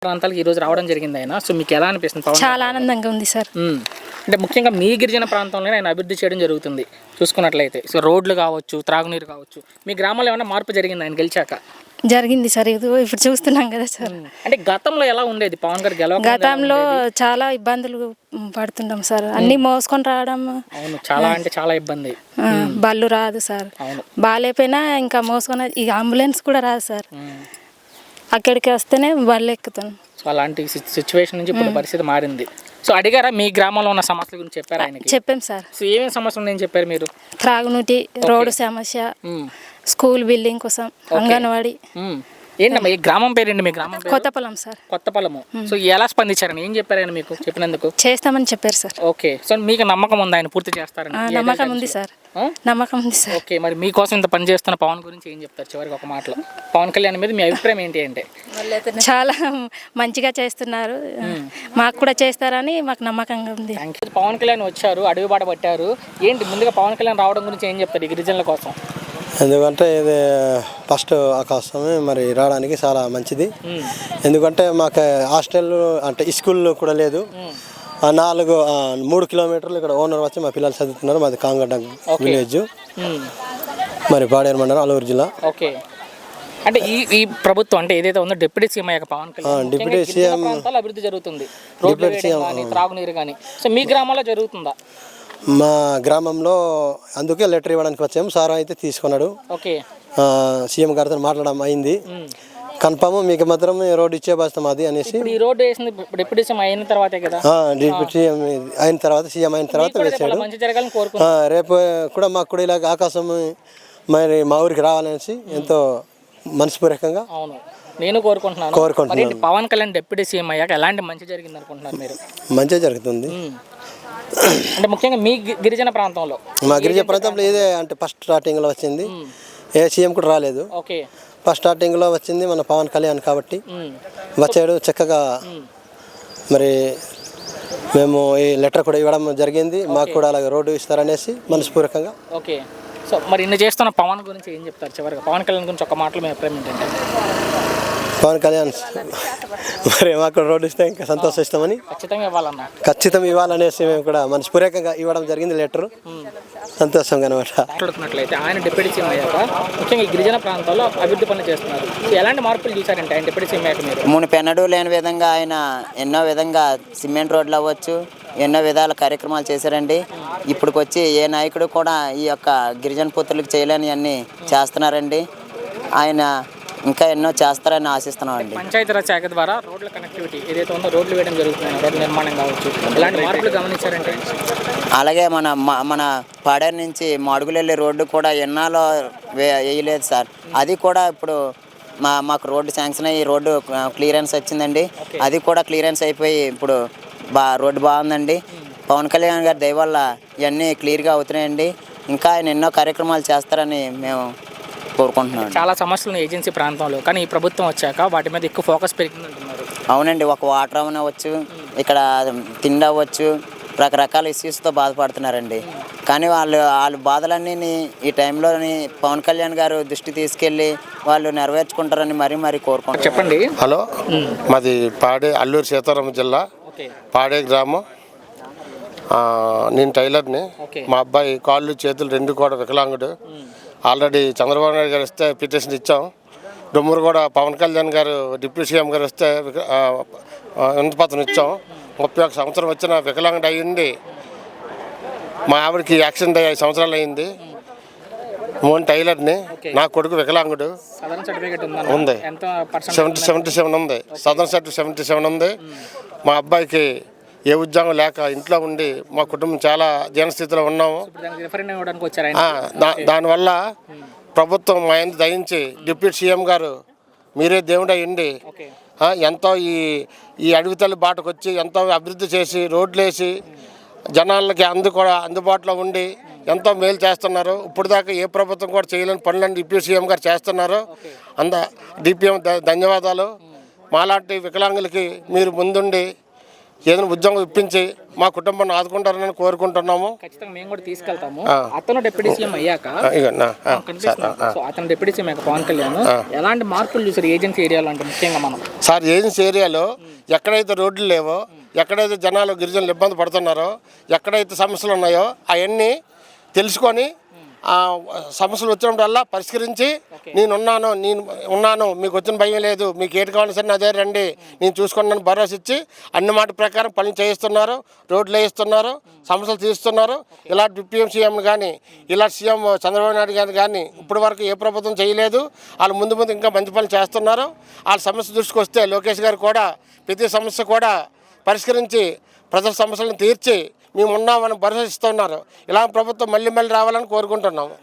ప్రాంతాలకు ఈరోజు రావడం జరిగింది ఆయన. సో మీకు ఎలా అనిపిస్తుంది? చాలా ఆనందంగా ఉంది సార్. అంటే ముఖ్యంగా మీ గిరిజన ప్రాంతంలోనే ఆయన అభివృద్ధి చేయడం జరుగుతుంది చూసుకున్నట్లయితే. సో రోడ్లు కావచ్చు, త్రాగునీరు కావచ్చు, మీ గ్రామంలో ఏమైనా మార్పు జరిగింది ఆయన గెలిచాక? జరిగింది సార్. ఇప్పుడు చూస్తున్నాం కదా సార్. అంటే గతంలో ఎలా ఉండేది పవన్ గారు గతంలో చాలా ఇబ్బందులు పడుతుంటాం సార్. అన్ని మోసుకొని రావడం. అవును, చాలా అంటే చాలా ఇబ్బంది. బళ్ళు రాదు సార్. బాగాలేపోయినా ఇంకా మోసుకొని ఈ అంబులెన్స్ కూడా రాదు సార్. అక్కడికి వస్తేనే బళ్ళు ఎక్కుతాను. సో అలాంటి సిచ్యువేషన్ నుంచి ఇప్పుడు పరిస్థితి మారింది. సో అడిగారా మీ గ్రామంలో ఉన్న సమస్యల గురించి? చెప్పారా ఆయనకి? చెప్పాం సార్. సో ఏమేమి సమస్యలు ఉన్నాయని చెప్పారు మీరు? త్రాగునీటి, రోడ్డు సమస్య, స్కూల్ బిల్డింగ్ కోసం, అంగన్వాడీ. ఏంటమ్మా ఈ గ్రామం పేరేంటి? మీ గ్రామం కొత్తపల్లం సార్. కొత్తపల్లము. సో ఎలా స్పందించారని ఏం చెప్పారు ఆయన మీకు చెప్పినందుకు? చేస్తామని చెప్పారు సార్. ఓకే. సో మీకు నమ్మకం ఉంది ఆయన పూర్తి చేస్తారని? నమ్మకం ఉంది సార్. నమ్మకం ఉంది సార్. ఓకే. మరి మీకోసం ఇంత పని చేస్తున్న పవన్ గురించి ఏం చెప్తారు చివరికి ఒక మాటలో? పవన్ కళ్యాణ్ మీద మీ అభిప్రాయం ఏంటి అంటే? చాలా మంచిగా చేస్తున్నారు, మాకు కూడా చేస్తారని మాకు నమ్మకంగా ఉంది. పవన్ కళ్యాణ్ వచ్చారు, అడవి బాట పట్టారు. ఏంటి ముందుగా పవన్ కళ్యాణ్ రావడం గురించి ఏం చెప్తారు ఈ గిరిజనుల కోసం? ఎందుకంటే ఇది ఫస్ట్ అవకాశమే మరి రావడానికి చాలా మంచిది. ఎందుకంటే మాకు హాస్టల్ అంటే స్కూల్లో కూడా లేదు. 3 కిలోమీటర్లు ఇక్కడ ఓనర్ వచ్చి మా పిల్లలు చదువుతున్నారు. మాది కాంగడ్డ విలేజ్, మరి పాడేరు మండలం, అల్లూరు జిల్లా. ఓకే. అంటే ఈ ప్రభుత్వం అంటే ఏదైతే ఉందో డిప్యూటీ సీఎం అయ్యాక పవన్ కళ్యాణ్ డిప్యూటీ సీఎం అభివృద్ధి జరుగుతుంది, త్రాగునీరు కానీ. సో మీ గ్రామంలో జరుగుతుందా? మా గ్రామంలో అందుకే లెటర్ ఇవ్వడానికి వచ్చాము. సార్ అయితే తీసుకున్నాడు. ఓకే. సీఎం గారితో మాట్లాడడం అయింది. కన్ఫర్మ్ మీకు మాత్రం రోడ్డు ఇచ్చే బాధ్యత అది అనేసి. ఈ రోడ్డు వేసింది డిప్యూటీ సీఎం అయిన తర్వాతే కదా? డిప్యూటీ సీఎం అయిన తర్వాత, సీఎం అయిన తర్వాత వేసాడు. రేపు కూడా మాకు కూడా ఇలాగ ఆకాశం మరి మా ఊరికి రావాలనేసి ఎంతో మనస్పూర్వకంగా నేను కోరుకుంటున్నాను. పవన్ కళ్యాణ్ డిప్యూటీ సీఎం అయ్యాక ఎలాంటి మంచి జరిగింది అనుకుంటున్నారు మీరు? మంచిగా జరుగుతుంది. అంటే ముఖ్యంగా మీ గిరిజన ప్రాంతంలో? మా గిరిజన ప్రాంతంలో ఇదే అంటే ఫస్ట్ స్టార్టింగ్లో వచ్చింది. ఏ సీఎం కూడా రాలేదు. ఓకే. ఫస్ట్ స్టార్టింగ్లో వచ్చింది మన పవన్ కళ్యాణ్ కాబట్టి వచ్చాడు చక్కగా. మరి మేము ఈ లెటర్ కూడా ఇవ్వడం జరిగింది. మాకు కూడా అలాగే రోడ్డు ఇస్తారనేసి మనస్పూర్వకంగా. ఓకే. సో మరి ఇన్ని చేస్తున్న పవన్ గురించి ఏం చెప్తారు చివరిగా? పవన్ కళ్యాణ్ గురించి ఒక మాటలో మీ అభిప్రాయం ఏంటంటే? పవన్ కళ్యాణ్ మరి మాకు రోడ్డు ఇస్తే ఇంకా సంతోషిస్తామని, ఖచ్చితంగా ఇవ్వాలనేసి మేము కూడా మనస్పూర్వకంగా ఇవ్వడం జరిగింది లెటర్. సంతోషంగా అనమాట. మాట్లాడుతున్నట్లయితే ఆయన డిప్యూటీ సీఎం అయ్యాక ముఖ్యంగా ఈ గిరిజన ప్రాంతాల్లో అభివృద్ధి పనులు చేస్తున్నారు. ఎలాంటి మార్పులు చూసారంటే ఆయన డిప్యూటీ సీఎం అయ్యాక మీరు? మునుపెన్నడూ లేని విధంగా ఆయన ఎన్నో విధంగా సిమెంట్ రోడ్లు అవ్వచ్చు, ఎన్నో విధాల కార్యక్రమాలు చేశారండి. ఇప్పటికొచ్చి ఏ నాయకుడు కూడా ఈ యొక్క గిరిజన పుత్రులకు చేయలేని అన్నీ చేస్తున్నారండి. ఆయన ఇంకా ఎన్నో చేస్తారని ఆశిస్తున్నాం అండి. పంచాయతీరాజ్ శాఖ ద్వారా రోడ్ల కనెక్టివిటీ ఏదైతే ఉందో రోడ్లు వేయడం జరుగుతుంది, రోడ్ల నిర్మాణం కావచ్చు, ఇలాంటి మార్పులు గమనించారంటే? అలాగే మన పాడేరు నుంచి మాడుగులెళ్ళే రోడ్డు కూడా ఎన్నాలో వేయలేదు సార్. అది కూడా ఇప్పుడు మాకు రోడ్డు శాంక్షన్ అయ్యి రోడ్డు క్లియరెన్స్ వచ్చిందండి. అది కూడా క్లియరెన్స్ అయిపోయి ఇప్పుడు రోడ్డు బాగుందండి. పవన్ కళ్యాణ్ గారి దయ వల్ల ఇవన్నీ క్లియర్గా అవుతున్నాయండి. ఇంకా ఆయన ఎన్నో కార్యక్రమాలు చేస్తారని మేము కోరుకుంటున్నాం. చాలా సమస్యలు ఏజెన్సీ ప్రాంతంలో, కానీ ఈ ప్రభుత్వం వచ్చాక వాటి మీద ఎక్కువ ఫోకస్ పెరిగింది అంటున్నారు. అవునండి. ఒక వాటర్ అవ్వచ్చు, ఇక్కడ తిండి అవ్వచ్చు, రకరకాల ఇష్యూస్తో బాధపడుతున్నారండి. కానీ వాళ్ళ బాధలన్నీ ఈ టైంలోని పవన్ కళ్యాణ్ గారు దృష్టి తీసుకెళ్ళి వాళ్ళు నెరవేర్చుకుంటారని మరీ కోరుకుంటున్నాం. చెప్పండి. హలో, మాది అల్లూరు సీతారామ జిల్లా, పాడే గ్రామం. నేను టైలర్ని. మా అబ్బాయి కాళ్ళు చేతులు రెండు కూడా వికలాంగుడు. ఆల్రెడీ చంద్రబాబు నాయుడు గారు వస్తే పిటిషన్ ఇచ్చాం. డొమ్మూరు కూడా పవన్ కళ్యాణ్ గారు డిప్యూటీ సీఎం గారు వస్తే వినతిపత్రం ఇచ్చాం. 31 సంవత్సరం వచ్చిన వికలాంగుడు అయ్యింది. మా ఆవిడకి యాక్సిడెంట్ అయ్యి 5 సంవత్సరాలు అయింది. టైలర్ని. నా కొడుకు వికలాంగుడు ఉంది. 77 ఉంది. సదరన్ సర్టిఫికేట్ 77 ఉంది. మా అబ్బాయికి ఏ ఉద్యోగం లేక ఇంట్లో ఉండి మా కుటుంబం చాలా దీనస్థితిలో ఉన్నాము. దానివల్ల ప్రభుత్వం మా ఆయన దయించి డిప్యూటీ సీఎం గారు మీరే దేవుడు అయ్యండి, ఎంతో ఈ అడవి తల్లి బాటకు వచ్చి ఎంతో అభివృద్ధి చేసి రోడ్లు వేసి జనాలకి అందుబాటులో ఉండి ఎంతో మేలు చేస్తున్నారు. ఇప్పుడు దాకా ఏ ప్రభుత్వం కూడా చేయలేని పనులను డిప్యూటీ సీఎం గారు చేస్తున్నారు. డిపిఎం ధన్యవాదాలు. మాలాంటి వికలాంగులకి మీరు ముందుండి ఏదైనా ఉద్యోగం ఇప్పించి మా కుటుంబాన్ని ఆదుకుంటారని కోరుకుంటున్నాము. ఖచ్చితంగా మేము కూడా తీసుకెళ్తాము. అతను డిప్యూటీ సీఎం అయ్యాక కనిపిస్తుంది. సో అతను డిప్యూటీ సీఎం అయ్యాక పవన్ కళ్యాణ్ ఎలాంటి మార్పులు చూసారు ఏజెన్సీ ఏరియాలో అంటే ముఖ్యంగా మనం? సార్ ఏజెన్సీ ఏరియాలో ఎక్కడైతే రోడ్లు లేవో, ఎక్కడైతే జనాలు గిరిజనులు ఇబ్బంది పడుతున్నారో, ఎక్కడైతే సమస్యలు ఉన్నాయో అవన్నీ తెలుసుకొని సమస్యలు వచ్చినప్పుడల్లా పరిష్కరించి నేను ఉన్నాను మీకు వచ్చిన భయం లేదు, మీకు ఏటి కావాల్సిన సరే అదే రండి నేను చూసుకున్నాను భరోసా ఇచ్చి అన్ని మాట ప్రకారం పనులు చేయిస్తున్నారు, రోడ్లు వేయిస్తున్నారు, సమస్యలు తీస్తున్నారు. ఇలా డిప్యూటీ సీఎం కానీ ఇలా సీఎం చంద్రబాబు నాయుడు గారు కానీ ఇప్పటి వరకు ఏ ప్రభుత్వం చేయలేదు. వాళ్ళు ముందు ఇంకా మంచి పనులు చేస్తున్నారు. వాళ్ళ సమస్య దృష్టికి వస్తే లోకేష్ గారు కూడా ప్రతి సమస్య కూడా పరిష్కరించి ప్రజల సమస్యలను తీర్చి మేము ఉన్నామని భరోసా ఇస్తున్నారు. ఇలా ప్రభుత్వం మళ్ళీ రావాలని కోరుకుంటున్నాము.